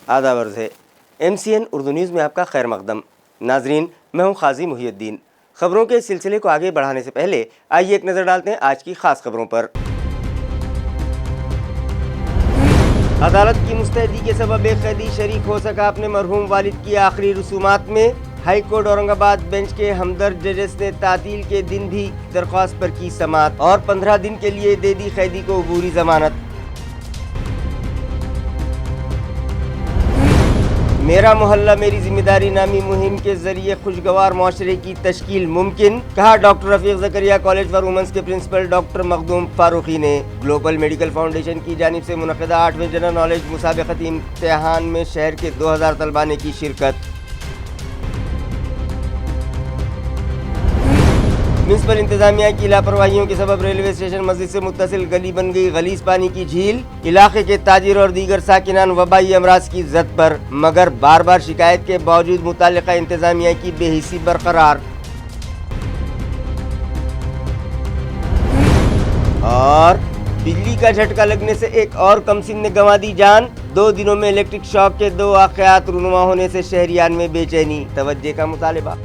आदाब अर्ज़ है। MCN उर्दू न्यूज़ में आपका खैर मकदम। नाजरीन, मैं हूँ क़ाज़ी मुहियुद्दीन। खबरों के सिलसिले को आगे बढ़ाने से पहले आइए एक नज़र डालते हैं आज की ख़ास खबरों पर। अदालत की मुस्तैदी के सबब एक कैदी शरीक हो सका अपने मरहूम वालिद की आखिरी रसूमात में। हाई कोर्ट औरंगाबाद बेंच के हमदर्द जजेस ने तातील के दिन भी दरख्वास्त पर की समाअत और 15 दिन के लिए दे दी कैदी को अबूरी जमानत। मेरा मोहल्ला मेरी जिम्मेदारी नामी मुहिम के जरिए खुशगवार मुआशरे की तश्कील मुमकिन, कहा doctor Rafiq Zakaria college for women's के प्रिंसिपल डॉक्टर मखदूम फारूकी ने। ग्लोबल मेडिकल फाउंडेशन की जानिब से मुनक़िदा 8वें जनरल नॉलेज मुसाबक़ती इम्तिहान में शहर के 2000 तलबा ने की शिरकत। म्युनिसिपल इंतजामिया की लापरवाहियों के सबब रेलवे स्टेशन मस्जिद से मुत्तसिल गली बन गई गलीज पानी की झील। इलाके के ताजिर और दीगर साकिनान वबाई अमराज की जद पर, मगर बार बार शिकायत के बावजूद मुतालिका इंतजामिया की बेहिसी बरकरार। और बिजली का झटका लगने से एक और कमसिन ने गंवा दी जान। 2 दिनों में इलेक्ट्रिक शॉक के 2 वाक़यात रूनुमा होने से शहरियान में बेचैनी, तवज्जे का मुतालिबा।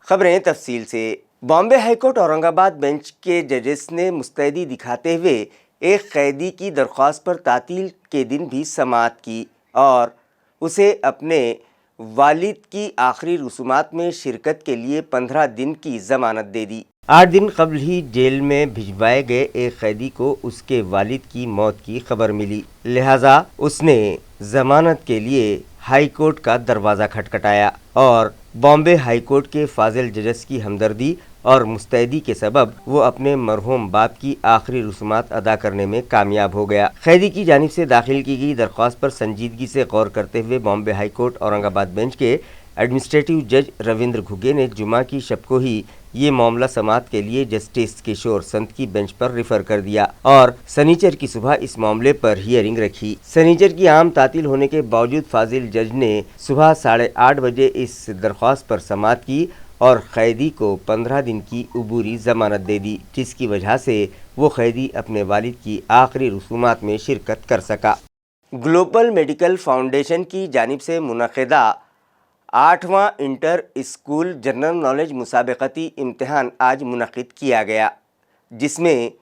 खबरें तफसील से। बॉम्बे हाईकोर्ट औरंगाबाद बेंच के जजेस ने मुस्तैदी दिखाते हुए एक कैदी की दरख्वास्त पर तातील के दिन भी समाअत की और उसे अपने वालिद की आखिरी रसूमात में शिरकत के लिए 15 दिन की ज़मानत दे दी। 8 दिन कबल ही जेल में भिजवाए गए एक कैदी को उसके वालिद की मौत की खबर मिली, लिहाजा उसने ज़मानत के लिए हाई कोर्ट का दरवाज़ा खटखटाया और बॉम्बे हाई कोर्ट के फाजिल जजेस की हमदर्दी और मुस्तैदी के सबब वो अपने मरहूम बाप की आखिरी रसूमात अदा करने में कामयाब हो गया। कैदी की जानिब से दाखिल की गई दरख्वास्त पर संजीदगी से गौर करते हुए Bombay high court Aurangabad bench के एडमिनिस्ट्रेटिव जज रविंद्र घुगे ने जुमा की शब को ही ये मामला समाअत के लिए जस्टिस किशोर संत की बेंच पर रिफर कर दिया और सनीचर की सुबह इस मामले पर हियरिंग रखी। सनीचर की आम तातील होने के बावजूद फाजिल जज ने सुबह 8:30 बजे इस दरख्वास्त पर समाअत की और कैदी को 15 दिन की अबूरी ज़मानत दे दी, जिसकी वजह से वो कैदी अपने वालिद की आखिरी रसूमात में शिरकत कर सका। ग्लोबल मेडिकल फाउंडेशन की जानिब से मुनक़िदा 8वां इंटर स्कूल जनरल नॉलेज मुसाबक़ती इम्तिहान आज मुनक़िद किया गया, जिसमें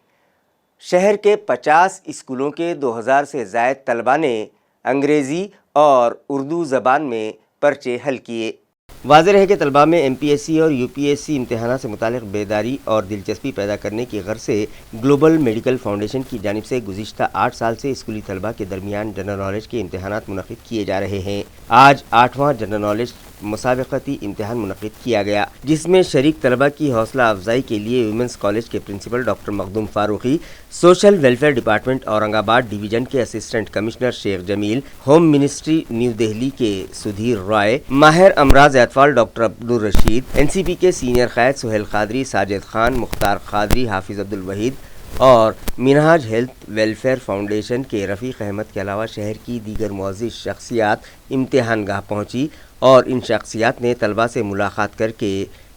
शहर के 50 स्कूलों के 2000 से ज़ायद तलबा ने अंग्रेज़ी और उर्दू ज़बान में पर्चे हल किए। वाज़ेह है कि तलबा में MPSC और UPSC इम्तिहान से मुतालिक बेदारी और दिलचस्पी पैदा करने की गर्ज से ग्लोबल मेडिकल फाउंडेशन की जानिब से गुज़िश्ता 8 साल से स्कूली तलबा के दरमियान जनरल नॉलेज के इम्तिहान मुनक़िद किए जा रहे हैं। आज 8वां जनरल नॉलेज मुसाबक़ती इम्तिहान मुनक़िद किया गया, जिसमें शरीक तलबा की हौसला अफजाई के लिए वुमेंस कॉलेज के principal doctor Makhdoom Farooqui, social welfare department Aurangabad division के assistant commissioner Sheikh Jameel, home ministry new Delhi के सुधीर रॉय, माहिर अमराज अतफाल डॉक्टर अब्दुल रशीद, NCP के सीनियर क़ायद सुहेल क़ादरी, साजिद खान, मुख्तार क़ादरी, हाफिज़ अब्दुल वहीद और मिनहाज हेल्थ वेलफेयर फाउंडेशन के रफ़ीक अहमद के अलावा शहर की दीगर मुअज़्ज़िज़ शख्सियात इम्तिहान गाह पहुँची और इन शख्सियात ने तलबा से मुलाकात करके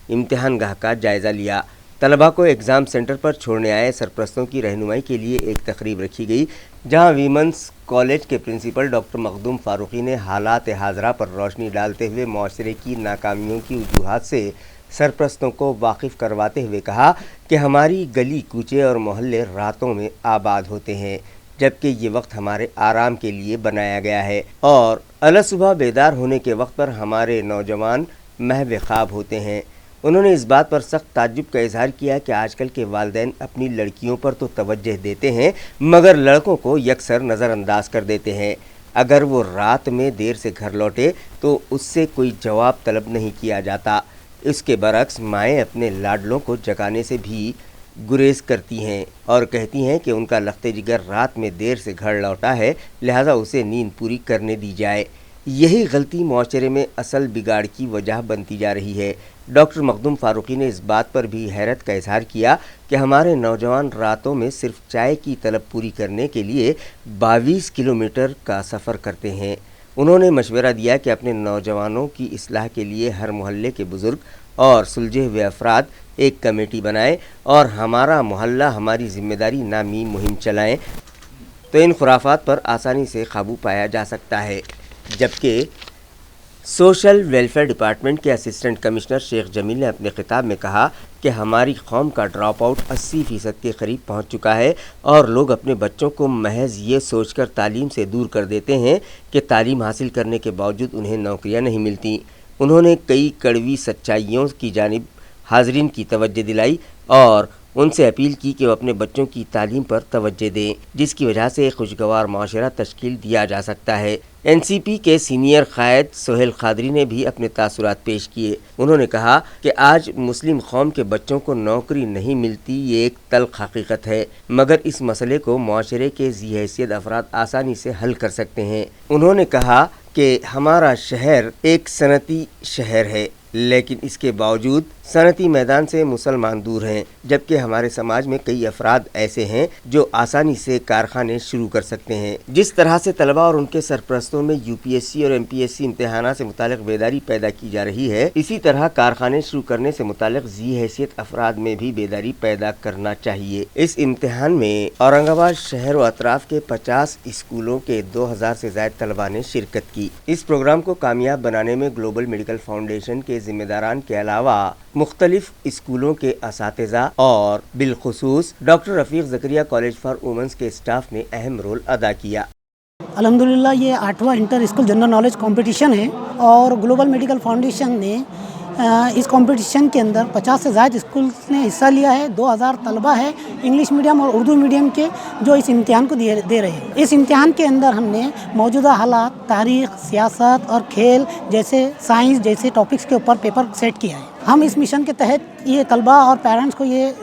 इम्तिहान गाह का जायज़ा लिया। तलबा को एग्ज़ाम सेंटर पर छोड़ने आए सरपरस्तों की रहनुमाई के लिए एक तकरीब रखी गई, जहां वीमेंस कॉलेज के प्रिंसिपल डॉक्टर मखदूम फारूकी ने हालात हाज़रा पर रोशनी डालते हुए मुआशरे की नाकामियों की वजूहात से सरपरस्तों को वाकिफ़ करवाते हुए कहा कि हमारी गली कूचे और मोहल्ले रातों में आबाद होते हैं, जबकि ये वक्त हमारे आराम के लिए बनाया गया है और अल सुबह बेदार होने के वक्त पर हमारे नौजवान महव ख्वाब होते हैं। उन्होंने इस बात पर सख्त ताज्जुब का इजहार किया कि आजकल के वालिदैन अपनी लड़कियों पर तो तवज्जो देते हैं मगर लड़कों को यकसर नज़रअंदाज कर देते हैं। अगर वो रात में देर से घर लौटे तो उससे कोई जवाब तलब नहीं किया जाता। इसके बरक्स माएँ अपने लाडलों को जगाने से भी गुरेज करती हैं और कहती हैं कि उनका लख्ते जिगर रात में देर से घर लौटा है, लिहाजा उसे नींद पूरी करने दी जाए। यही गलती मुआशरे में असल बिगाड़ की वजह बनती जा रही है। डॉक्टर मखदूम फारूकी ने इस बात पर भी हैरत का इजहार किया कि हमारे नौजवान रातों में सिर्फ चाय की तलब पूरी करने के लिए 22 किलोमीटर का सफ़र करते हैं। उन्होंने मशवरा दिया कि अपने नौजवानों की इस्लाह के लिए हर मोहल्ले के बुज़ुर्ग और सुलझे हुए अफराद एक कमेटी बनाएं और हमारा मोहल्ला हमारी ज़िम्मेदारी नामी मुहिम चलाएं, तो इन खुराफात पर आसानी से काबू पाया जा सकता है। जबकि सोशल वेलफेयर डिपार्टमेंट के असिस्टेंट कमिश्नर शेख जमील ने अपने खिताब में कहा कि हमारी कौम का ड्रॉप आउट 80% के करीब पहुंच चुका है और लोग अपने बच्चों को महज ये सोचकर तालीम से दूर कर देते हैं कि तालीम हासिल करने के बावजूद उन्हें नौकरियां नहीं मिलती। उन्होंने कई कड़वी सच्चाइयों की जानिब हाज़रीन की तवज्जो दिलाई और उनसे अपील की कि वो अपने बच्चों की तालीम पर तवज्जो दें, जिसकी वजह से एक खुशगवार माशरा तश्कील दिया जा सकता है। एनसीपी के सीनियर कायद सोहेल खादरी ने भी अपने तासुरात पेश किए। उन्होंने कहा कि आज मुस्लिम कौम के बच्चों को नौकरी नहीं मिलती, ये एक तल्ख हकीकत है, मगर इस मसले को मुआशरे के ज़ी हैसियत अफराद आसानी से हल कर सकते हैं। उन्होंने कहा कि हमारा शहर एक सनती शहर है, लेकिन इसके बावजूद सनती मैदान से मुसलमान दूर हैं, जबकि हमारे समाज में कई अफराद ऐसे हैं जो आसानी से कारखाने शुरू कर सकते हैं। जिस तरह से तलबा और उनके सरपरस्तों में यूपीएससी और एमपीएससी इम्तिहाना से मुतालिक बेदारी पैदा की जा रही है, इसी तरह कारखाने शुरू करने से मुतालिक ज़ी हैसियत अफराद में भी बेदारी पैदा करना चाहिए। इस इम्तिहान में औरंगाबाद शहर व अतराफ के 50 स्कूलों के 2000 से ज़ायद तलबा ने शिरकत की। इस प्रोग्राम को कामयाब बनाने में ग्लोबल मेडिकल फाउंडेशन के जिम्मेदारान के अलावा मुख्तलिफ स्कूलों के असातिज़ा और बिलखुसूस doctor Rafiq Zakaria college for women's के स्टाफ ने अहम रोल अदा किया। अल्हम्दुलिल्लाह ये 8वां inter school general knowledge competition है और ग्लोबल मेडिकल फाउंडेशन ने इस कंपटीशन के अंदर 50 से ज़्यादा स्कूल ने हिस्सा लिया है। 2000 तलबा है इंग्लिश मीडियम और उर्दू मीडियम के जो इस इम्तिहान को दे रहे हैं। इस इम्तिहान के अंदर हमने मौजूदा हालात, तारीख़, सियासत और खेल जैसे साइंस जैसे टॉपिक्स के ऊपर पेपर सेट किया है। हम इस मिशन के तहत ये तलबा और पेरेंट्स को ये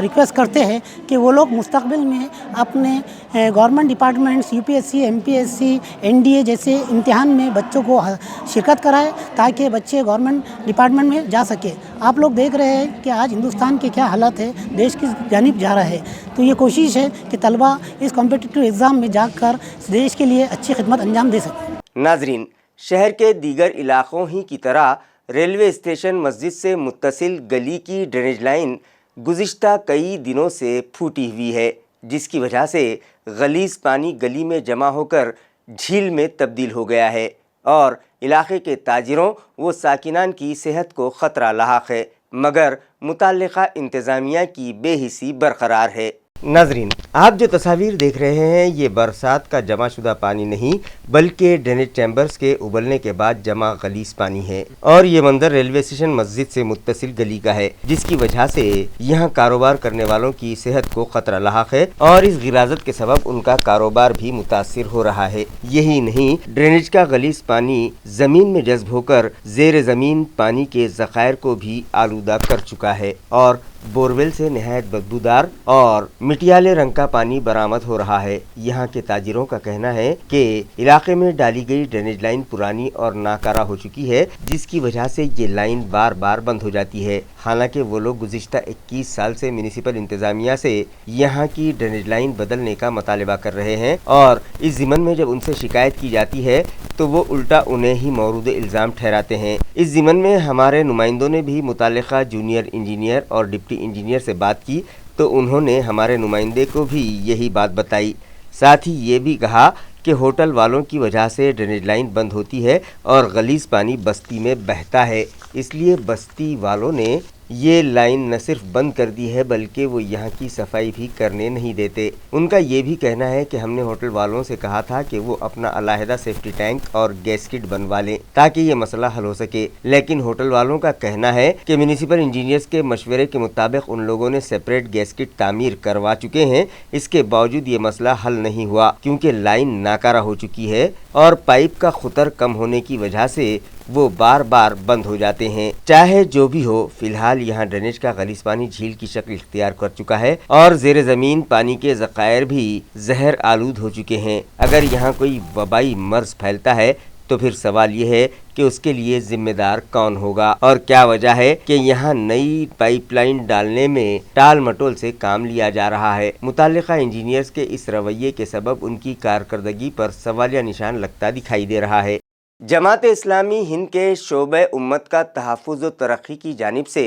रिक्वेस्ट करते हैं कि वो लोग मुस्तकबिल में अपने government departments UPSC, MPSC, NDA जैसे इम्तिहान में बच्चों को शिरकत कराएं ताकि बच्चे गवर्नमेंट डिपार्टमेंट में जा सके। आप लोग देख रहे हैं कि आज हिंदुस्तान के क्या हालत है, देश की जानिब जा रहा है, तो ये कोशिश है कि तलबा इस कॉम्पिटिटिव एग्ज़ाम में जाकर देश के लिए अच्छी खिदमत अंजाम दे सकें। नाजरीन, शहर के दीगर इलाकों ही की तरह रेलवे स्टेशन मस्जिद से मुत्तसिल गली की ड्रेनेज लाइन गुज़िश्ता कई दिनों से फूटी हुई है, जिसकी वजह से गलीज़ पानी गली में जमा होकर झील में तब्दील हो गया है और इलाके के ताजिरों व साकिनान की सेहत को ख़तरा लाहक है, मगर मुताल्लिक़ा इंतज़ामिया की बेहिसी बरकरार है। नाजरीन, आप जो तस्वीर देख रहे हैं ये बरसात का जमा शुदा पानी नहीं बल्कि ड्रेनेज चैम्बर्स के उबलने के बाद जमा गलीज पानी है और ये मंजर रेलवे स्टेशन मस्जिद से मुत्तसिल गली का है, जिसकी वजह से यहाँ कारोबार करने वालों की सेहत को खतरा लाहक है और इस गिराजत के सबब उनका कारोबार भी मुतासिर हो रहा है। यही नहीं, ड्रेनेज का गलीज पानी जमीन में जज्ब होकर जेर जमीन पानी के ज़खायर को भी आलूदा कर चुका है और बोरवेल से नहायत बदबूदार और मिटियाले रंग का पानी बरामद हो रहा है। यहाँ के ताजिरों का कहना है कि इलाके में डाली गई ड्रेनेज लाइन पुरानी और नाकारा हो चुकी है, जिसकी वजह से ये लाइन बार बार बंद हो जाती है। हालांकि वो लोग गुज़िश्ता 21 साल से म्यूनिसिपल इंतजामिया से यहाँ की ड्रेनेज लाइन बदलने का मुतालबा कर रहे हैं और इस ज़िमन में जब उनसे शिकायत की जाती है तो वो उल्टा उन्हें ही मौरूद इल्ज़ाम ठहराते हैं। इस ज़िमन में हमारे नुमाइंदों ने भी मुताल्लिक़ा जूनियर इंजीनियर और डिप्टी इंजीनियर से बात की तो उन्होंने हमारे नुमाइंदे को भी यही बात बताई। साथ ही ये भी कहा कि होटल वालों की वजह से ड्रेनेज लाइन बंद होती है और गलीज पानी बस्ती में बहता है, इसलिए बस्ती वालों ने ये लाइन न सिर्फ बंद कर दी है बल्कि वो यहाँ की सफाई भी करने नहीं देते। उनका ये भी कहना है कि हमने होटल वालों से कहा था कि वो अपना अलहदा सेफ्टी टैंक और गैस किट बनवा लें ताकि ये मसला हल हो सके, लेकिन होटल वालों का कहना है कि म्यूनिसिपल इंजीनियर्स के मशवरे के मुताबिक उन लोगों ने सेपरेट गैस किट तामीर करवा चुके हैं। इसके बावजूद ये मसला हल नहीं हुआ क्योंकि लाइन नाकारा हो चुकी है और पाइप का खुतर कम होने की वजह से वो बार बार बंद हो जाते हैं। चाहे जो भी हो, फिलहाल यहाँ ड्रेनेज का गलीज पानी झील की शक्ल इख्तियार कर चुका है और जेर ज़मीन पानी के ज़खायर भी जहर आलूद हो चुके हैं। अगर यहाँ कोई वबाई मर्ज फैलता है तो फिर सवाल ये है कि उसके लिए जिम्मेदार कौन होगा और क्या वजह है कि यहाँ नई पाइपलाइन डालने में टाल मटोल से काम लिया जा रहा है। मुताल्लिक़ा इंजीनियर्स के इस रवैये के सबब उनकी कारकर्दगी पर सवालिया निशान लगता दिखाई दे रहा है। जमात इस्लामी हिंद के शोबे उम्मत का तहफ़्फ़ुज़ व तरक्की की जानिब से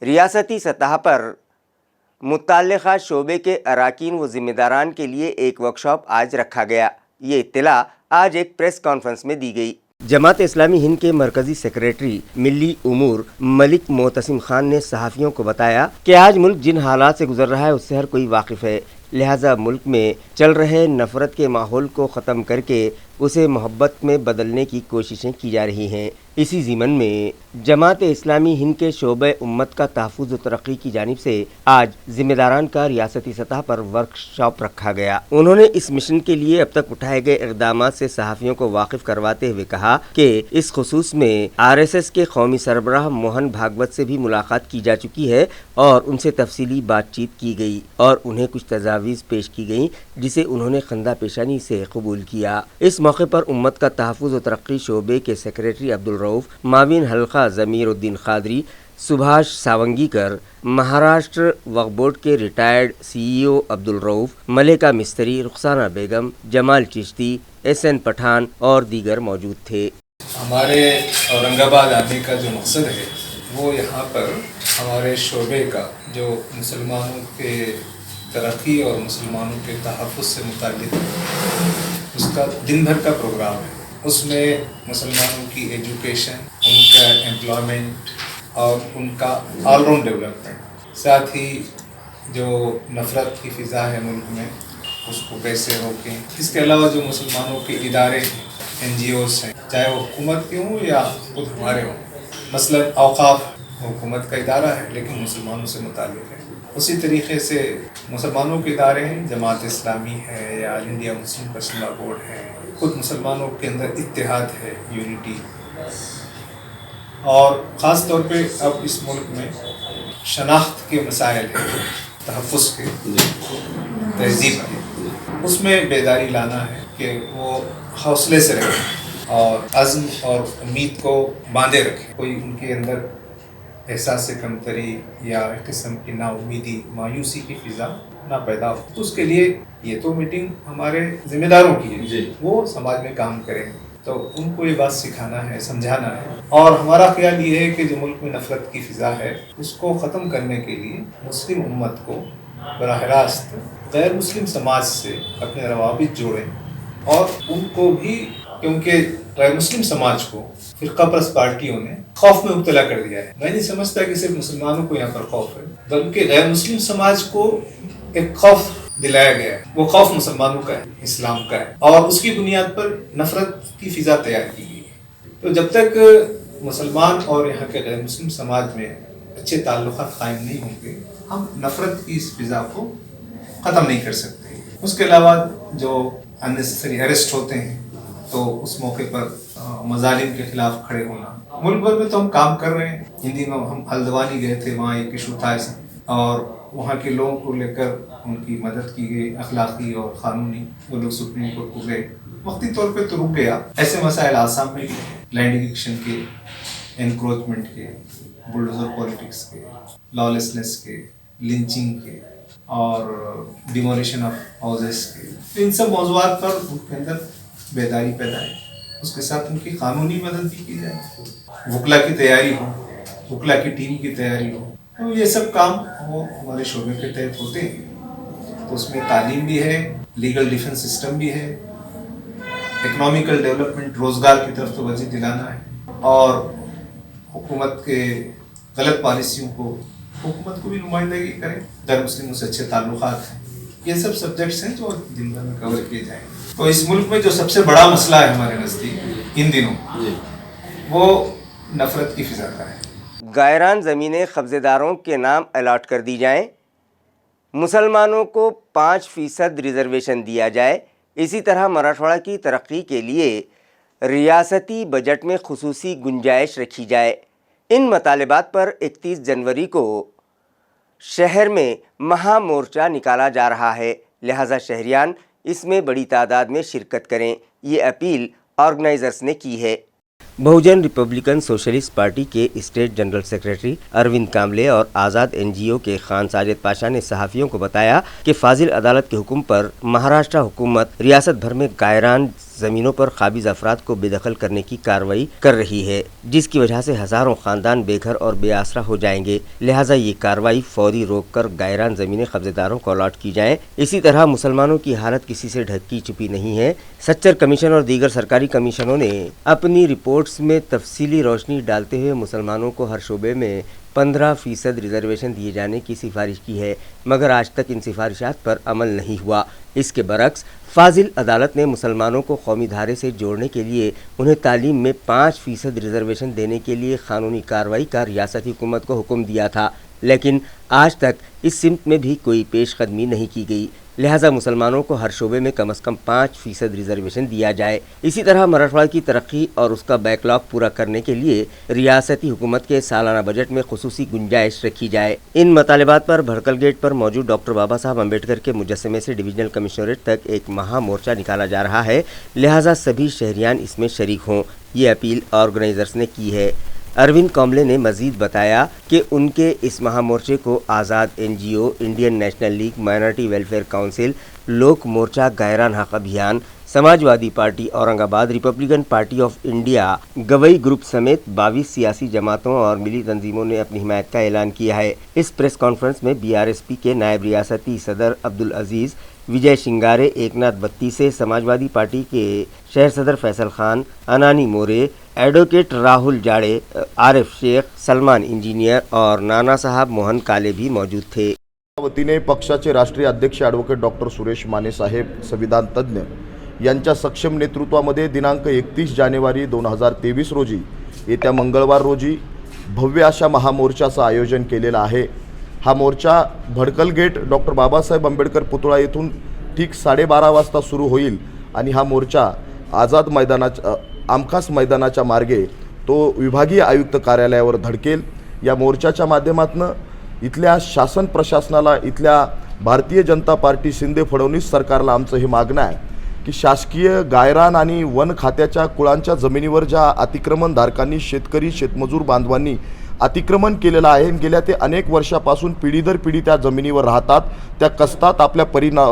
रियासती सतह पर मुताल्लिक़ा शोबे के अराकीन व ज़िम्मेदारान के लिए एक वर्कशॉप आज रखा गया। ये इत्तला आज एक प्रेस कॉन्फ्रेंस में दी गई। जमात इस्लामी हिंद के मरकजी सेक्रेटरी मिली उमूर मलिक मोतसिम खान ने सहाफ़ियों को बताया कि आज मुल्क जिन हालात से गुजर रहा है उससे हर कोई वाकिफ़ है, लिहाजा मुल्क में चल रहे नफ़रत के माहौल को ख़त्म करके उसे मोहब्बत में बदलने की कोशिशें की जा रही हैं। इसी ज़िमन में जमात इस्लामी हिंद के शोबे उम्मत का तहफ़्फ़ुज़ व तरक्की की जानिब से आज ज़िम्मेदारान का रियासती सतह पर वर्कशॉप रखा गया। उन्होंने इस मिशन के लिए अब तक उठाए गए इक़दामात से सहाफ़ियों को वाकिफ़ करवाते हुए कहा कि इस खुसूस में RSS के कौमी सरबराह मोहन भागवत से भी मुलाकात की जा चुकी है और उनसे तफसीली बातचीत की गई और उन्हें कुछ तजावीज़ पेश की गई जिसे उन्होंने खंदा पेशानी से कबूल किया। इस मौके पर उम्मत का तहफ़्फ़ुज़ व तरक्की शोबे के सेक्रेटरी अब्दुल रऊफ़, माविन हल्का ज़मीरुद्दीन क़ादरी, सुभाष सावंगीकर, महाराष्ट्र वक्फ बोर्ड के रिटायर्ड CEO अब्दुल रऊफ़, मलेका मिस्त्री, रुखसाना बेगम, जमाल चिश्ती, SN पठान और दीगर मौजूद थे। हमारे औरंगाबाद आने का जो मकसद है वो यहाँ पर हमारे शोबे का जो मुसलमानों के तरक्की और मुसलमानों के तहफ़्फ़ुज़ से मुताल्लिक़ उसका दिन भर का प्रोग्राम है। उसमें मुसलमानों की एजुकेशन, उनका एम्प्लॉयमेंट और उनका ऑल राउंड डेवलपमेंट, साथ ही जो नफ़रत की फ़िज़ा है मुल्क में उसको कैसे रोकें। इसके अलावा जो मुसलमानों के इदारे हैं, NGOs हैं, चाहे वो हुकूमत के हों या खुद हमारे हों, मसलन औक़ाफ़ हुकूमत का इदारा है लेकिन मुसलमानों से मुताल्लिक़ है। उसी तरीक़े से मुसलमानों के इदारे हैं, जमात इस्लामी है या इंडिया मुस्लिम पर्सनल बोर्ड है, खुद मुसलमानों के अंदर इत्तेहाद है, यूनिटी। और ख़ास तौर पे अब इस मुल्क में शनाख्त के मसाइल हैं, तहफ़्फ़ुज़ के, तहज़ीब के, उसमें बेदारी लाना है कि वो हौसले से रहें और अज़्म और उम्मीद को बांधे रखें। कोई उनके अंदर एहसास कमतरी या एक किस्म की नाउमीदी, मायूसी की फ़िज़ा ना पैदा हो। तो उसके लिए ये तो मीटिंग हमारे ज़िम्मेदारों की है, वो समाज में काम करेंगे, तो उनको ये बात सिखाना है, समझाना है। और हमारा ख्याल ये है कि जो मुल्क में नफ़रत की फ़िज़ा है उसको ख़त्म करने के लिए मुस्लिम उम्मत को बराह रास्त गैर मुस्लिम समाज से अपने रवाबित जोड़ें और उनको भी, क्योंकि गैर मुस्लिम समाज को फ़िरक़ा परस्त पार्टियों ने खौफ में मुब्तला कर दिया है। मैं नहीं समझता कि सिर्फ मुसलमानों को यहाँ पर खौफ है, बल्कि गैर मुस्लिम समाज को एक खौफ दिलाया गया है। वो खौफ मुसलमानों का है, इस्लाम का है, और उसकी बुनियाद पर नफ़रत की फ़िज़ा तैयार की गई है। तो जब तक मुसलमान और यहाँ के गैर मुस्लिम समाज में अच्छे ताल्लुक़ात कायम नहीं होंगे, हम नफ़रत की इस फ़िज़ा को ख़त्म नहीं कर सकते। उसके अलावा जो अननेसेसरी अरेस्ट होते हैं तो उस मौके पर मज़ालिम के ख़िलाफ़ खड़े होना। मुल्क भर में तो हम काम कर रहे हैं। हिंदी में हम हल्द्वानी गए थे, वहाँ एक इशू था ऐसा और वहाँ के लोगों को लेकर उनकी मदद की गई, अखलाकी और क़ानूनी। वो लोग सुप्रीम कोर्ट को गए, वक्ती तौर पे तो रुक गया। ऐसे मसाइल आसाम में भी लैंड एडिक्शन के, एनक्रोचमेंट के, बुलडोज़र पॉलिटिक्स के, लॉलेसनेस के, लिंचिंग के और डिमोलिशन ऑफ हाउसेस के। तो इन सब मौज़ूआत पर उनके अंदर बेदारी पैदा है, उसके साथ उनकी कानूनी मदद भी की जाए, वकला की तैयारी हो, वकला की टीम की तैयारी हो। तो ये सब काम वो हमारे शोबे के तहत होते हैं। तो उसमें तालीम भी है, लीगल डिफेंस सिस्टम भी है, इकनॉमिकल डेवलपमेंट, रोज़गार की तरफ तवज्जो दिलाना है और हुकूमत के गलत पॉलिसियों को हुकूमत को भी नुमाइंदगी करें, गैर मुस्लिमों से अच्छे ताल्लुकात हैं। ये सब सब्जेक्ट्स हैं जो दिन भर में कवर किए जाएंगे। तो इस मुल्क में जो सबसे बड़ा मसला है हमारे नज़दीक इन दिनों, वो नफ़रत की फ़िज़ा का है। गायरान ज़मीनें कब्ज़ेदारों के नाम अलॉट कर दी जाएं, मुसलमानों को 5% रिज़र्वेशन दिया जाए, इसी तरह मराठवाड़ा की तरक्की के लिए रियासती बजट में खुसूसी गुंजाइश रखी जाए। इन मतालिबात पर 31 जनवरी को शहर में महामोर्चा निकाला जा रहा है, लिहाजा शहरियान इसमें बड़ी तादाद में शिरकत करें, ये अपील ऑर्गेनाइज़र्स ने की है। बहुजन रिपब्लिकन सोशलिस्ट पार्टी के स्टेट जनरल सेक्रेटरी अरविंद कामले और आज़ाद एनजीओ के खान साजिद पाशा ने सहाफ़ियों को बताया कि फाजिल अदालत के हुक्म पर महाराष्ट्र हुकूमत रियासत भर में गायरान ज़मीनों पर काबिज अफराद को बेदखल करने की कार्रवाई कर रही है, जिसकी वजह से हज़ारों ख़ानदान बेघर और बेआसरा हो जाएंगे। लिहाजा ये कार्रवाई फौरी रोककर गायरान ज़मीनें कब्ज़ेदारों को अलॉट की जाएँ। इसी तरह मुसलमानों की हालत किसी से ढकी छुपी नहीं है। सच्चर कमीशन और दीगर सरकारी कमीशनों ने अपनी रिपोर्ट्स में तफसीली रोशनी डालते हुए मुसलमानों को हर शोबे में 15% रिजर्वेशन दिए जाने की सिफारिश की है, मगर आज तक इन सिफारिशात पर अमल नहीं हुआ। इसके बरक्स फाजिल अदालत ने मुसलमानों को कौमी धारे से जोड़ने के लिए उन्हें तालीम में 5% रिजर्वेशन देने के लिए कानूनी कार्रवाई का रियासती हुकूमत को हुक्म दिया था, लेकिन आज तक इस सिमत में भी कोई पेशकदमी नहीं की गई। लिहाजा मुसलमानों को हर शोबे में कम अज़ कम 5% रिजर्वेशन दिया जाए। इसी तरह मराठवाड़ा की तरक्की और उसका बैकलॉग पूरा करने के लिए रियासती हुकूमत के सालाना बजट में खुसूसी गुंजाइश रखी जाए। इन मतालिबात पर भड़कल गेट पर मौजूद डॉक्टर बाबा साहब अम्बेडकर के मुजस्समे से डिवीजनल कमिश्नरेट तक एक महा मोर्चा निकाला जा रहा है, लिहाजा सभी शहरियान इसमें शरीक हों, ये अपील ऑर्गेनाइजर्स ने की है। अरविंद कामले ने मजीद बताया कि उनके इस महामोर्चे को Azad NGO, Indian National League, minority welfare council, Lok Morcha Gayran Haq Abhiyan, Samajwadi party Aurangabad, Republican party of India, Gavai group समेत 22 सियासी जमातों और मिली तंजीमों ने अपनी हिमायत का ऐलान किया है। इस प्रेस कॉन्फ्रेंस में बीआरएसपी के नायब रियासती सदर अब्दुल अजीज़, विजय शिंगारे, एकनाथ बत्तीसे, समाजवादी पार्टी के शहर सदर फैसल खान, अनानी मोरे, एडवोकेट राहुल जाड़े, आरिफ शेख, सलमान इंजीनियर और नाना साहब मोहन काले भी मौजूद थे। वतीने पक्षाचे राष्ट्रीय अध्यक्ष ॲडव्होकेट डॉक्टर सुरेश माने साहेब, संविधान तज्ज्ञ यांच्या सक्षम नेतृत्वामध्ये दिनांक 31 जानेवारी 2023 रोजी येत्या मंगळवार रोजी भव्य अशा महामोर्चाचं आयोजन केलेलं आहे। हा मोर्चा भडकल गेट डॉक्टर बाबासाहेब आंबेडकर पुतळा येथून ठीक 12:30 वाजता सुरू होईल आणि हा मोर्चा आझाद मैदानाच्या आमखास मैदानाच्या मार्गे तो विभागीय आयुक्त कार्यालयावर धडकेल। या मोर्चाच्या माध्यमातून इथल्या शासन प्रशासनाला, इथल्या भारतीय जनता पार्टी शिंदे फडणवीस सरकारला आमचं हे मागणं आहे की शासकीय गायरान आणि वन खात्याच्या कुळांच्या जमिनीवर ज्या अतिक्रमणधारकांनी, शेतकरी शेतमजूर बांधवांनी अतिक्रमण केलेलं आहे, गेल्या ते अनेक वर्षापासून पिढी दर पिढी त्या जमिनीवर राहतात, त्या कसतात, आपल्या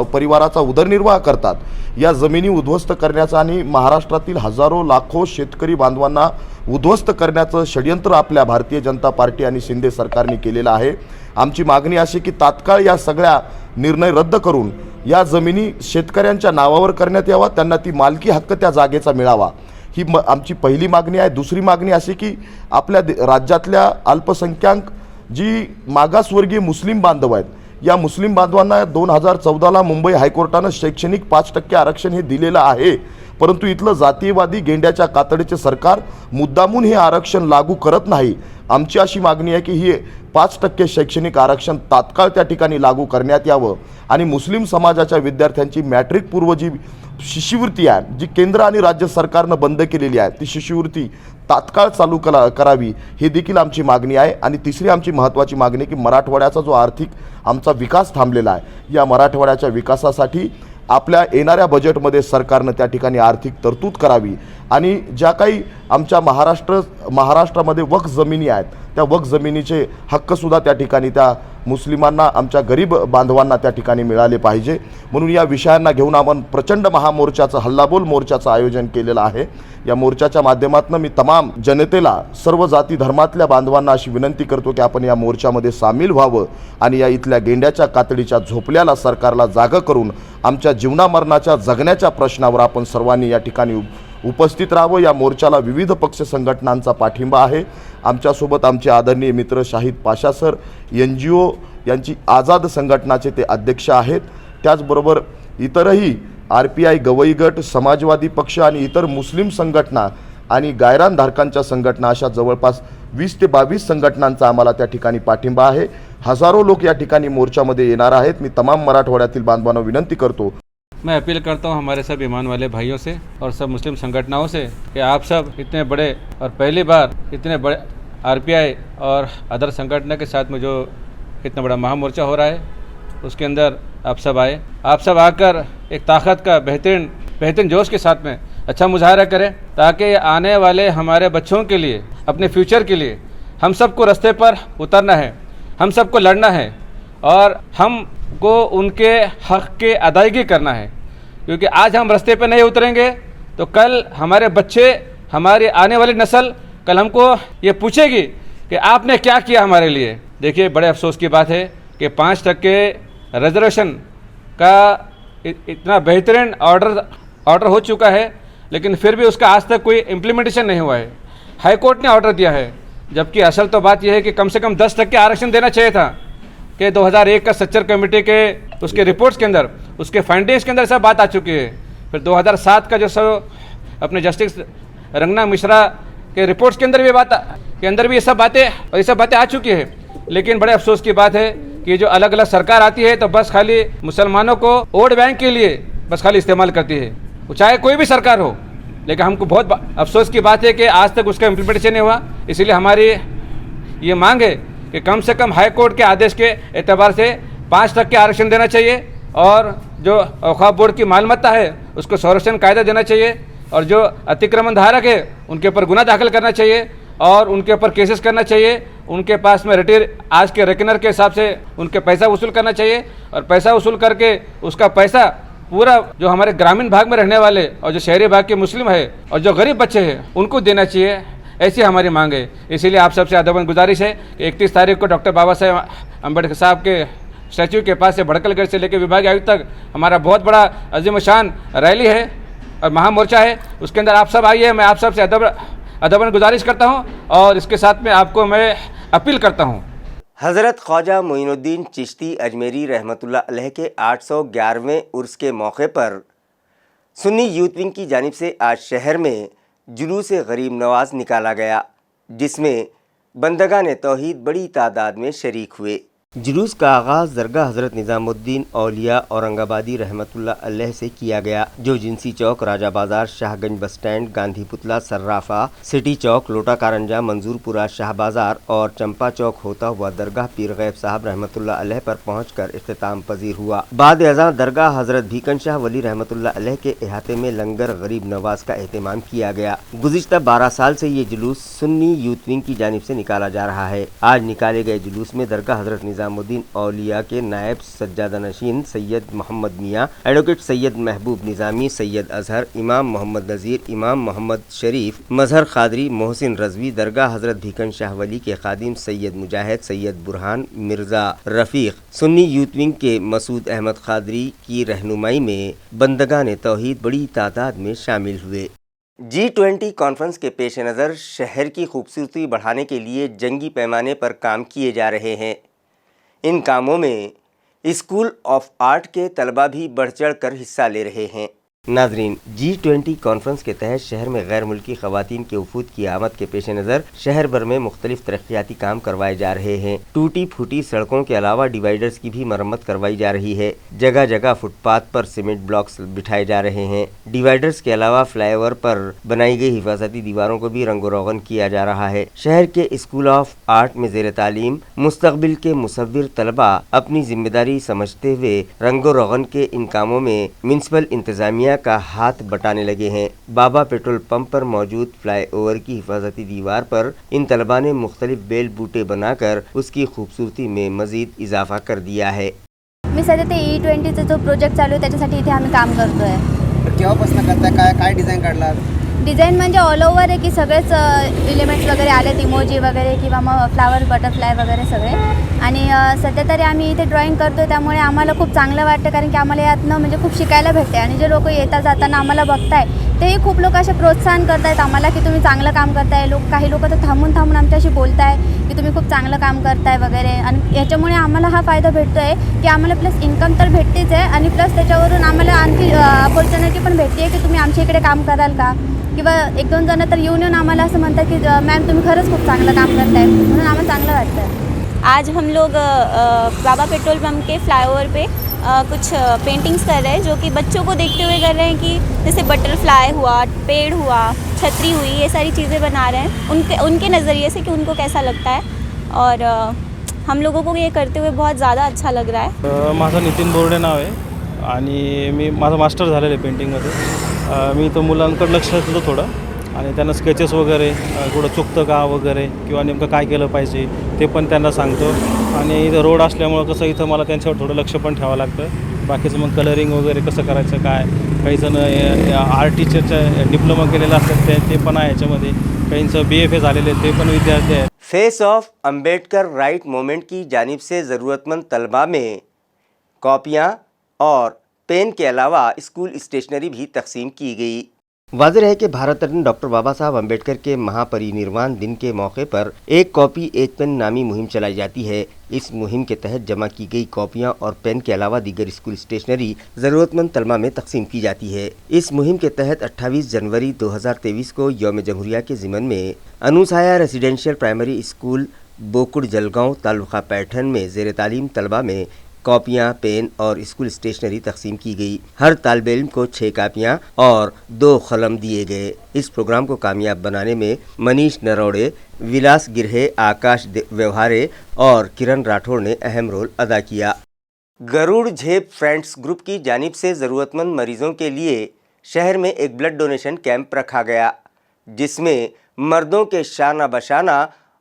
परिवाराचा उदरनिर्वाह करतात। या जमिनी उद्ध्वस्त करण्याचा आणि महाराष्ट्रातील हजारो लाखो शेतकरी बांधवांना उद्ध्वस्त करण्याचं षडयंत्र आपल्या भारतीय जनता पार्टी आणि शिंदे सरकारने केलेलं आहे। आमची मागणी अशी की तात्काळ या सगळ्या निर्णय रद्द करून या जमिनी शेतकऱ्यांच्या नावावर करण्यात यावा, त्यांना ती मालकी हक्क त्या जागेचा मिळावा, ही आमची पहिली मागणी आहे। दुसरी मागणी अशी की आपल्या राज्यातल्या अल्पसंख्याक जी मागासवर्गीय मुस्लिम बांधव आहेत, या मुस्लिम बांधवांना 2014ला मुंबई हायकोर्टानं शैक्षणिक 5% आरक्षण हे दिलेलं आहे, परंतु इथलं जातीयवादी गेंड्याच्या कातडीचे सरकार मुद्दामून हे आरक्षण लागू करत नाही। आमची अशी मागणी आहे की ही 5% शैक्षणिक आरक्षण तात्काळ त्या ठिकाणी लागू करण्यात यावं आणि मुस्लिम समाजाच्या विद्यार्थ्यांची मॅट्रिक पूर्व जी शिष्यवृत्ती आहे, जी केंद्र आणि राज्य सरकारनं बंद केलेली आहे, ती शिष्यवृत्ती तात्काळ चालू करावी, ही देखील आमची मागणी आहे। आणि तिसरी आमची महत्त्वाची मागणी की मराठवाड्याचा जो आर्थिक आमचा विकास थांबलेला आहे, या मराठवाड्याच्या विकासासाठी आपल्या येणाऱ्या बजेटमध्ये सरकारनं त्या ठिकाणी आर्थिक तरतूद करावी आणि ज्या काही आमच्या महाराष्ट्रामध्ये वक्फ जमिनी आहेत, त्या वक्फ जमिनीचे हक्कसुद्धा त्या ठिकाणी त्या मुस्लिमांना, आमच्या गरीब बांधवांना त्या ठिकाणी मिळाले पाहिजे। म्हणून या विषयांना घेऊन आपण प्रचंड महामोर्चाचं, हल्लाबोल मोर्चाचं आयोजन केलेलं आहे। या मोर्चाच्या माध्यमातून मी तमाम जनतेला, सर्व जाती धर्मातल्या बांधवांना अशी विनंती करतो की आपण या मोर्चामध्ये सामील व्हावं आणि या इथल्या गेंड्याच्या कातडीच्या झोपल्याला सरकारला जागा करून आमच्या जीवनामरणाच्या जगण्याच्या प्रश्नावर आपण सर्वांनी या ठिकाणी उपस्थित राहावं। या मोर्चाला विविध पक्ष संघटनांचा पाठिंबा आहे। आमच्यासोबत आमचे आदरणीय मित्र शाहिद पाशा सर, एनजीओ यांची आझाद संघटनाचे ते अध्यक्ष आहेत, त्याचबरोबर इतरही आरपीआय, गवई गट, समाजवादी पक्ष आणि इतर मुस्लिम संघटना आणि गायरान धारकांच्या संघटना अशा जवळपास 20 ते 22 संघटनांचा आम्हाला त्या ठिकाणी पाठिंबा आहे। हजारो लोक या ठिकाणी मोर्चामध्ये येणार आहेत। मी तमाम मराठवाड्यातील बांधवांना विनंती करतो, मैं अपील करता हूं हमारे सब ईमान वाले भाइयों से और सब मुस्लिम संगठनों से कि आप सब इतने बड़े और पहली बार इतने बड़े आरपीआई और अदर संगठन के साथ में जो इतना बड़ा महामोर्चा हो रहा है, उसके अंदर आप सब आए। आप सब आकर एक ताकत का बेहतरीन जोश के साथ में अच्छा मुजाहरा करें, ताकि आने वाले हमारे बच्चों के लिए, अपने फ्यूचर के लिए हम सबको रास्ते पर उतरना है, हम सबको लड़ना है और हमको उनके हक़ के अदायगी करना है। क्योंकि आज हम रास्ते पर नहीं उतरेंगे तो कल हमारे बच्चे, हमारी आने वाली नस्ल कल हमको ये पूछेगी कि आपने क्या किया हमारे लिए। देखिए, बड़े अफसोस की बात है कि 5% रिजर्वेशन का इतना बेहतरीन ऑर्डर हो चुका है, लेकिन फिर भी उसका आज तक कोई इम्प्लीमेंटेशन नहीं हुआ है। हाई कोर्ट ने ऑर्डर दिया है, जबकि असल तो बात यह है कि कम से कम 10% आरक्षण देना चाहिए था कि 2001 का सच्चर कमेटी के उसके रिपोर्ट्स के अंदर, उसके फाइंडिंग्स के अंदर सब बात आ चुकी है। फिर 2007 का जो सब अपने जस्टिस रंगना मिश्रा के रिपोर्ट्स के अंदर भी ये सब बातें आ चुकी है। लेकिन बड़े अफसोस की बात है कि जो अलग अलग सरकार आती है तो बस खाली मुसलमानों को वोट बैंक के लिए बस खाली इस्तेमाल करती है, चाहे कोई भी सरकार हो। लेकिन हमको बहुत अफसोस की बात है कि आज तक उसका इम्प्लीमेंटेशन नहीं हुआ। इसलिए हमारी ये मांग है कि कम से कम हाई कोर्ट के आदेश के एतबार से 5% आरक्षण देना चाहिए और जो औक़ाफ़ बोर्ड की मालमत्ता है उसको संरक्षण कायदा देना चाहिए और जो अतिक्रमण धारक है उनके ऊपर गुनाह दाखिल करना चाहिए और उनके ऊपर केसेस करना चाहिए। उनके पास में आज के रेकनर के हिसाब से उनके पैसा वसूल करना चाहिए और पैसा वसूल करके उसका पैसा पूरा जो हमारे ग्रामीण भाग में रहने वाले और जो शहरी भाग के मुस्लिम है और जो गरीब बच्चे हैं उनको देना चाहिए। ऐसी हमारी मांग है। इसीलिए आप सबसे अदबन गुजारिश है कि 31 तारीख को डॉक्टर बाबा साहेब अम्बेडकर साहब के स्टैच्यू के पास से भड़कलगढ़ से लेकर विभागीय आयुक्त तक हमारा बहुत बड़ा अजीम शान रैली है और महामोर्चा है। उसके अंदर आप सब आइए। मैं आप सबसे अदबन गुजारिश करता हूँ और इसके साथ में आपको मैं अपील करता हूँ। हज़रत ख्वाजा मोइनुद्दीन चिश्ती अजमेरी रहमतुल्लाह अलैह के 811वें उर्स के मौके पर सुन्नी यूथ विंग की जानिब से आज शहर में जुलूस गरीब नवाज निकाला गया, जिसमें बंदगान तौहीद बड़ी तादाद में शरीक हुए। जुलूस का आगाज़ दरगाह हज़रत निज़ामुद्दीन औलिया औरंगाबादी रहमतुल्लाह अलैह से किया गया, जो जिनसी चौक, राजा बाज़ार, शाहगंज बस स्टैंड, गांधी पुतला, सर्राफा, सिटी चौक, लोटा कारंजा, मंजूरपुरा, शाह बाज़ार और चंपा चौक होता हुआ दरगाह पीर गैब साहब रहमतुल्लाह अलैह पर पहुँचकर इख्तिताम पजीर हुआ। बाद अज़ां दरगाह हज़रत भीकन शाह वली रहमतुल्लाह अलैह के अहाते में लंगर गरीब नवाज का एहतमाम किया गया। गुज़िश्ता 12 साल से ये जुलूस सुन्नी यूथ विंग की जानिब से निकाला जा रहा है। आज निकाले गए जुलूस में दरगाह हज़रत निज़ामुद्दीन औलिया के नायब सज्जादा नशीन सैयद मोहम्मद मियाँ, एडवोकेट सैयद महबूब निज़ामी, सैयद अजहर, इमाम मोहम्मद नज़ीर, इमाम मोहम्मद शरीफ, मजहर खादरी, मोहसिन रजवी, दरगाह हज़रत भीकन शाह वली के खादिम सैयद मुजाहिद, सैयद बुरहान, मिर्ज़ा रफ़ीक, सुन्नी यूथ विंग के मसूद अहमद खादरी की रहनुमाई में बंदगान तौहीद बड़ी तादाद में शामिल हुए। G20 कॉन्फ्रेंस के पेश नज़र शहर की खूबसूरती बढ़ाने के लिए जंगी पैमाने पर काम किए जा रहे हैं। इन कामों में स्कूल ऑफ आर्ट के तलबा भी बढ़ चढ़ कर हिस्सा ले रहे हैं। नाजरीन, G20 कॉन्फ्रेंस के तहत शहर में गैर मुल्की ख़वातीन के वफूद की आमद के पेश नज़र शहर भर में मुख्तलिफ तरक्याती काम करवाए जा रहे हैं। टूटी फूटी सड़कों के अलावा डिवाइडर्स की भी मरम्मत करवाई जा रही है। जगह जगह फुटपाथ पर सीमेंट ब्लॉक्स बिठाए जा रहे हैं। डिवाइडर्स के अलावा फ्लाईओवर पर बनाई गई हिफाजती दीवारों को भी रंगो रोगन किया जा रहा है। शहर के स्कूल ऑफ आर्ट में ज़ेर तालीम मुस्तकबिल के मुसव्विर तलबा अपनी जिम्मेदारी समझते हुए रंगो रोगन के इन कामों में म्युनिसिपल इंतजामिया का हाथ बटाने लगे हैं। बाबा पेट्रोल पंप पर मौजूद फ्लाई ओवर की हिफाजती दीवार पर इन तलबा ने मुख्तलिफ बेल बूटे बनाकर उसकी खूबसूरती में मजीद इजाफा कर दिया है। मी सध्या ते E20चा जो प्रोजेक्ट चालू आहे त्याच्यासाठी इथे आम्ही काम करतोय। केव्हापासून करताय, काय डिझाईन काढला? डिझाईन म्हणजे ऑल ओव्हर आहे की सगळेच एलिमेंट्स वगैरे आलेत, इमोजी वगैरे किंवा मग फ्लावर बटरफ्लाय वगैरे सगळे। आणि सध्या तरी आम्ही इथे ड्रॉइंग करतोय, त्यामुळे आम्हाला खूप चांगलं वाटतं, कारण की आम्हाला यातनं म्हणजे खूप शिकायला भेटते आणि जे लोक येता जाताना आम्हाला बघताय तेही खूप लोक असे प्रोत्साहन करतायत आम्हाला की तुम्ही चांगलं काम करताय। काही लोक तर थांबून आमच्याशी बोलताय की तुम्ही खूप चांगलं काम करताय वगैरे। आणि याच्यामुळे आम्हाला हा फायदा भेटतोय की आम्हाला प्लस इन्कम तर भेटतेच आहे आणि प्लस त्याच्यावरून आम्हाला आणखी अपॉर्च्युनिटी पण भेटते की तुम्ही आमच्या इकडे काम कराल का, किंवा 1-2 जण तर येऊन आम्हाला असं म्हणतात की मॅम तुम्ही खरंच खूप चांगलं काम करताय, म्हणून आम्हाला चांगलं वाटतं। आज हम लोग बाबा पेट्रोल पंप के फ्लाईओवर पे कुछ पेंटिंग्स कर रहे हैं, जो कि बच्चों को देखते हुए कर रहे हैं कि जैसे बटरफ्लाई हुआ, पेड़ हुआ, छतरी हुई, ये सारी चीज़ें बना रहे हैं उनके नज़रिए से कि उनको कैसा लगता है। और हम लोगों को ये करते हुए बहुत ज़्यादा अच्छा लग रहा है। माझं नितीन बोर्डे नाव आहे आणि माझं मास्टर झालेलं आहे पेंटिंगमध्ये। मी तो मुलांकडे लक्ष देतो थोडं आणि त्यांना स्केचेस वगैरे कुठं चुकतं का वगैरे किंवा नेमकं काय केलं पाहिजे ते पण त्यांना सांगतो. आणि इथं रोड असल्यामुळं कसं इथं मला त्यांच्यावर थोडं लक्ष पण ठेवावं लागतं. बाकीचं मग कलरिंग वगैरे कसं करायचं काय, काही जण आर्ट टीचरचं डिप्लोमा केलेलं असतात ते पण आहे याच्यामध्ये, काहींचं BFA झालेले ते पण विद्यार्थी आहेत. Face of Ambedkar right movement की जानिब से ज़रूरतमंद तलबा में कॉपियाँ और पेन के अलावा स्कूल स्टेशनरी भी तकसीम की गई। वाज़ेह है कि भारत रत्न डॉक्टर बाबा साहब अम्बेडकर के महापरिनिर्वाण दिन के मौके पर एक कॉपी एक पेन नामी मुहिम चलाई जाती है। इस मुहिम के तहत जमा की गई कॉपियां और पेन के अलावा दीगर स्कूल स्टेशनरी ज़रूरतमंद तलबा में तकसीम की जाती है। इस मुहिम के तहत 28 जनवरी 2023 को यौम जमहूरिया के ज़िमन में Anusaya residential primary school Bokud Jalgaon taluka Paithan में ज़ेर तालीम तलबा में कॉपियाँ, पेन और स्कूल स्टेशनरी तकसीम की गई। हर तालिब इल्म को 6 कापियाँ और 2 कलम दिए गए। इस प्रोग्राम को कामयाब बनाने में मनीष नरोड़े, विलास गिरहे, आकाश व्यवहारे और किरण राठौड़ ने अहम रोल अदा किया। गरुड़ झेप फ्रेंड्स ग्रुप की जानिब से ज़रूरतमंद मरीज़ों के लिए शहर में एक ब्लड डोनेशन कैंप रखा गया, जिसमें मर्दों के शाना बशाना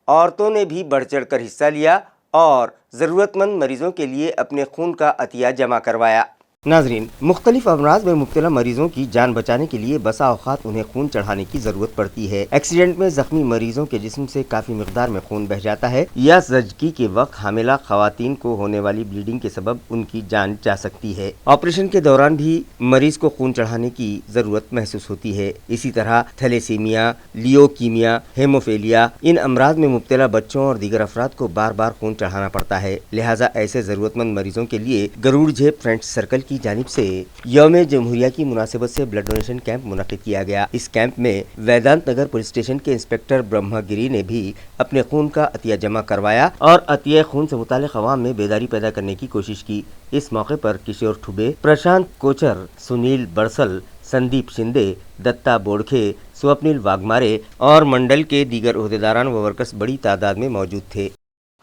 औरतों ने भी बढ़ चढ़ कर हिस्सा लिया और ज़रूरतमंद मरीज़ों के लिए अपने खून का अतिया जमा करवाया। नाजरीन, मुख्तलिफ अमराज में मुब्तला मरीज़ों की जान बचाने के लिए बसा औक़ात उन्हें खून चढ़ाने की ज़रूरत पड़ती है। एक्सीडेंट में ज़ख्मी मरीज़ों के जिस्म से काफ़ी मकदार में खून बह जाता है या ज़चगी के वक्त हामिला ख़वातीन को होने वाली ब्लीडिंग के सबब उनकी जान जा सकती है। ऑपरेशन के दौरान भी मरीज़ को खून चढ़ाने की ज़रूरत महसूस होती है। इसी तरह थैलेसीमिया, लियोकीमिया, हेमोफीलिया, इन अमराज में मुब्तला बच्चों और दीगर अफराद को बार बार खून चढ़ाना पड़ता है। लिहाजा ऐसे ज़रूरतमंद मरीज़ों के लिए गरुड़ झेप फ्रेंड्स सर्कल की जानिब से यौम जमहूरिया की मुनासिबत से ब्लड डोनेशन कैंप मुनक़िद किया गया। इस कैंप में वेदांत नगर पुलिस स्टेशन के इंस्पेक्टर ब्रह्मगिरी ने भी अपने खून का अतिया जमा करवाया और अतिया खून से मुतालिक अवाम में बेदारी पैदा करने की कोशिश की। इस मौके पर किशोर ठुबे, प्रशांत कोचर, सुनील बरसल, संदीप शिंदे, दत्ता बोड़खे, स्वप्निल वाघमारे और मंडल के दीगर ओहदेदारान व वर्कर्स बड़ी तादाद में मौजूद थे।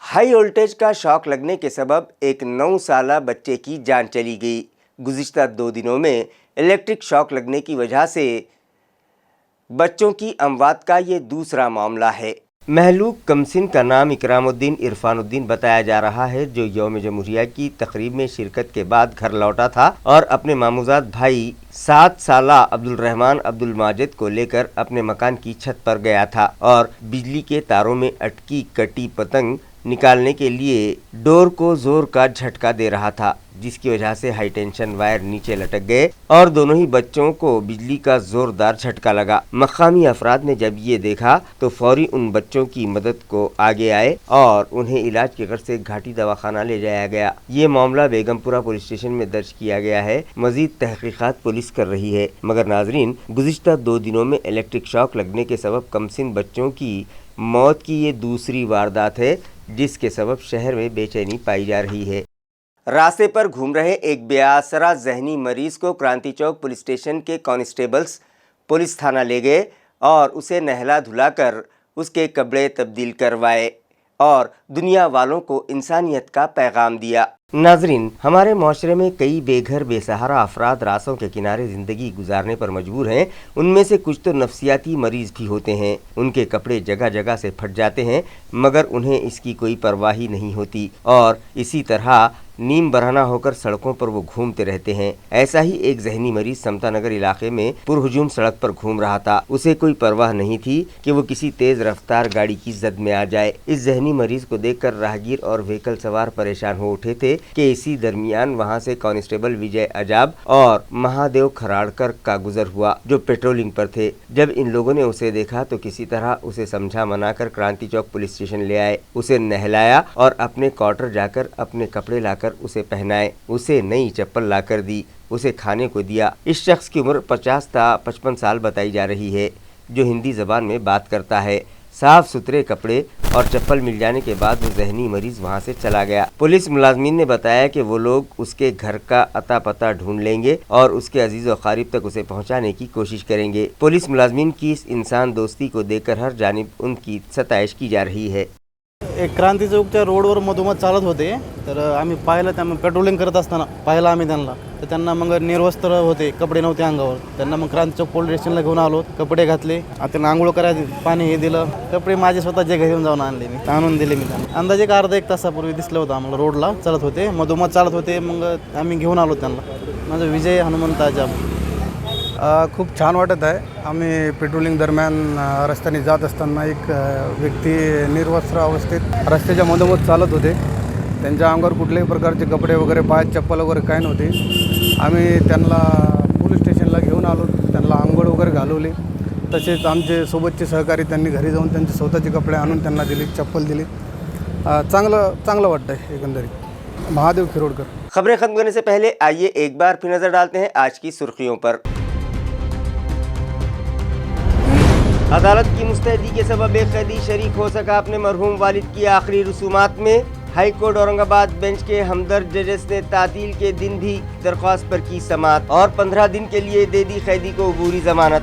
हाई वोल्टेज का शॉक लगने के सबब एक 9 साला बच्चे की जान चली गई। गुज़िश्ता 2 दिनों में इलेक्ट्रिक शॉक लगने की वजह से बच्चों की अमवात का ये दूसरा मामला है। महलूक कमसिन का नाम इकरामुद्दीन इरफानुद्दीन बताया जा रहा है, जो यौम जमहूरिया की तकरीब में शिरकत के बाद घर लौटा था और अपने मामूजात भाई 7 साला अब्दुल रहमान अब्दुल माजिद को लेकर अपने मकान की छत पर गया था और बिजली के तारों में अटकी कटी पतंग निकालने के लिए डोर को जोर का झटका दे रहा था, जिसकी वजह से हाई टेंशन वायर नीचे लटक गए और दोनों ही बच्चों को बिजली का जोरदार झटका लगा। मकामी अफराद ने जब ये देखा तो फौरी उन बच्चों की मदद को आगे आए और उन्हें इलाज के गर्ज से घाटी दवाखाना ले जाया गया। ये मामला बेगमपुरा पुलिस स्टेशन में दर्ज किया गया है। मजीद तहकीकात पुलिस कर रही है। मगर नाजरीन, गुज़िश्ता 2 दिनों में इलेक्ट्रिक शॉक लगने के सबब कमसिन बच्चों की मौत की ये दूसरी वारदात है, जिसके सबब शहर में बेचैनी पाई जा रही है। रास्ते पर घूम रहे एक बेआसरा जहनी मरीज को क्रांति चौक पुलिस स्टेशन के कांस्टेबल्स पुलिस थाना ले गए और उसे नहला धुलाकर उसके कपड़े तब्दील करवाए और दुनिया वालों को इंसानियत का पैगाम दिया। नाजरीन, हमारे माशरे में कई बेघर बेसहारा अफराद रास्तों के किनारे ज़िंदगी गुजारने पर मजबूर हैं। उनमें से कुछ तो नफ्सियाती मरीज़ भी होते हैं। उनके कपड़े जगह जगह से फट जाते हैं, मगर उन्हें इसकी कोई परवाह ही नहीं होती और इसी तरह नीम बरहना होकर सड़कों पर वो घूमते रहते हैं। ऐसा ही एक जहनी मरीज समता नगर इलाके में पुरहुजूम सड़क पर घूम रहा था। उसे कोई परवाह नहीं थी कि वो किसी तेज रफ्तार गाड़ी की जद में आ जाए। इस जहनी मरीज को देखकर राहगीर और व्हीकल सवार परेशान हो उठे थे कि इसी दरमियान वहां से कांस्टेबल विजय अजाब और महादेव खराड़कर का गुजर हुआ, जो पेट्रोलिंग पर थे। जब इन लोगों ने उसे देखा तो किसी तरह उसे समझा मनाकर क्रांति चौक पुलिस स्टेशन ले आए। उसे नहलाया और अपने क्वार्टर जाकर अपने कपड़े लाकर उसे पहनाए। उसे नई चप्पल लाकर दी, उसे खाने को दिया। इस शख्स की उम्र 50 से 55 साल बताई जा रही है, जो हिंदी ज़बान में बात करता है। साफ सुथरे कपड़े और चप्पल मिल जाने के बाद वो जहनी मरीज वहां से चला गया। पुलिस मुलाजमीन ने बताया कि वो लोग उसके घर का अता पता ढूंढ लेंगे और उसके अजीज और क़रीब तक उसे पहुंचाने की कोशिश करेंगे। पुलिस मुलाजमीन की इस इंसान दोस्ती को देखकर हर जानिब उनकी सताइश की जा रही है। एक क्रांती चौकच्या रोडवर मधोमध चालत होते, तर आम्ही पाहिलं, त्यामुळे पेट्रोलिंग करत असताना पाहिलं आम्ही त्यांना, तर त्यांना मग निर्वस्त्र होते, कपडे नव्हते अंगावर. त्यांना मग क्रांती चौक पोलीस स्टेशनला घेऊन आलो, कपडे घातले, त्यांना आंघोळ करायला पाणी हे दिलं. कपडे माझे स्वतःचे घरी येऊन जाऊन आणले, मी आणून दिले मी त्यांना. अंदाजे अर्धा एक तासापूर्वी दिसलं होतं आम्हाला, रोडला चालत होते, मधोमध चालत होते. मग आम्ही घेऊन आलो त्यांना. माझं विजय हनुमंत आजाम. खूप छान वाटत आहे. आम्ही पेट्रोलिंग दरम्यान रस्त्याने जात असताना एक व्यक्ती निर्वस्त्र अवस्थेत रस्त्याच्या मधोमध चालत होते. त्यांच्या अंगावर कुठल्याही प्रकारचे कपडे वगैरे, पायात चप्पल वगैरे काय नव्हते. आम्ही त्यांना पोलीस स्टेशनला घेऊन आलो, त्यांना आंघोळ वगैरे घालवली. तसेच आमचे सोबतचे सहकारी त्यांनी घरी जाऊन त्यांचे स्वतःचे कपडे आणून त्यांना दिले, चप्पल दिली. चांगलं वाटतं आहे एकंदरीत. महादेव खिरोडकर. खबरें खत्म करने से पहले आइए एक बार फिर नजर डालते हैं आज की सुर्खियों पर। अदालत की मुस्तैदी के सबब एक कैदी शरीक हो सका अपने मरहूम वालिद की आखिरी रसूमात में। हाई कोर्ट औरंगाबाद बेंच के हमदर्द जजेस ने तातील के दिन भी दरख्वास्त पर की समाअत और 15 दिन के लिए दे दी कैदी को अबूरी जमानत।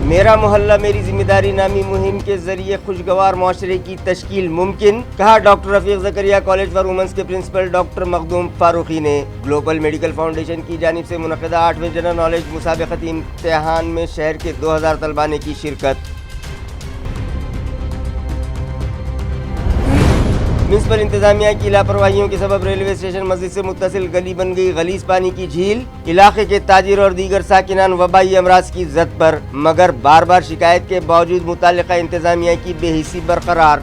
मेरा मोहल्ला मेरी जिम्मेदारी नामी मुहिम के जरिए खुशगवार माशरे की तश्कील मुमकिन, कहा doctor Rafiq Zakaria college for women's के प्रिंसिपल डॉक्टर मखदूम फारूकी ने। ग्लोबल मेडिकल फाउंडेशन की जानिब से मुनक़दा 8वें जनरल नॉलेज मुसाबक़ती इम्तिहान में शहर के 2000 तलबा ने की शिरकत। म्यूनसिपल इंतजामिया की लापरवाहियों के सबब रेलवे स्टेशन मस्जिद से मुत्तसिल गली बन गई गलीज पानी की झील। इलाके के ताजिर और दीगर साकिनान वबाई अमराज की जद पर, मगर बार बार शिकायत के बावजूद मुताल्लिका इंतजामिया की बेहिसी बरकरार।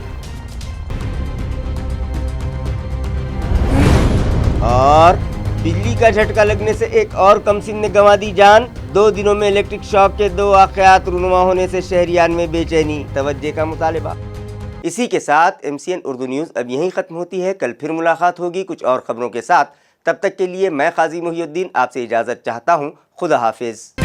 और बिजली का झटका लगने से एक और कमसिन ने गंवा दी जान। 2 दिनों में इलेक्ट्रिक शॉक के 2 वाक़यात रूनुमा होने से शहरियान में बेचैनी, तवज्जो का मुतालिबा। इसी के साथ MCN उर्दू न्यूज़ अब यहीं ख़त्म होती है। कल फिर मुलाकात होगी कुछ और ख़बरों के साथ। तब तक के लिए मैं क़ाज़ी मुहिउद्दीन आपसे इजाज़त चाहता हूँ। खुदा हाफिज़।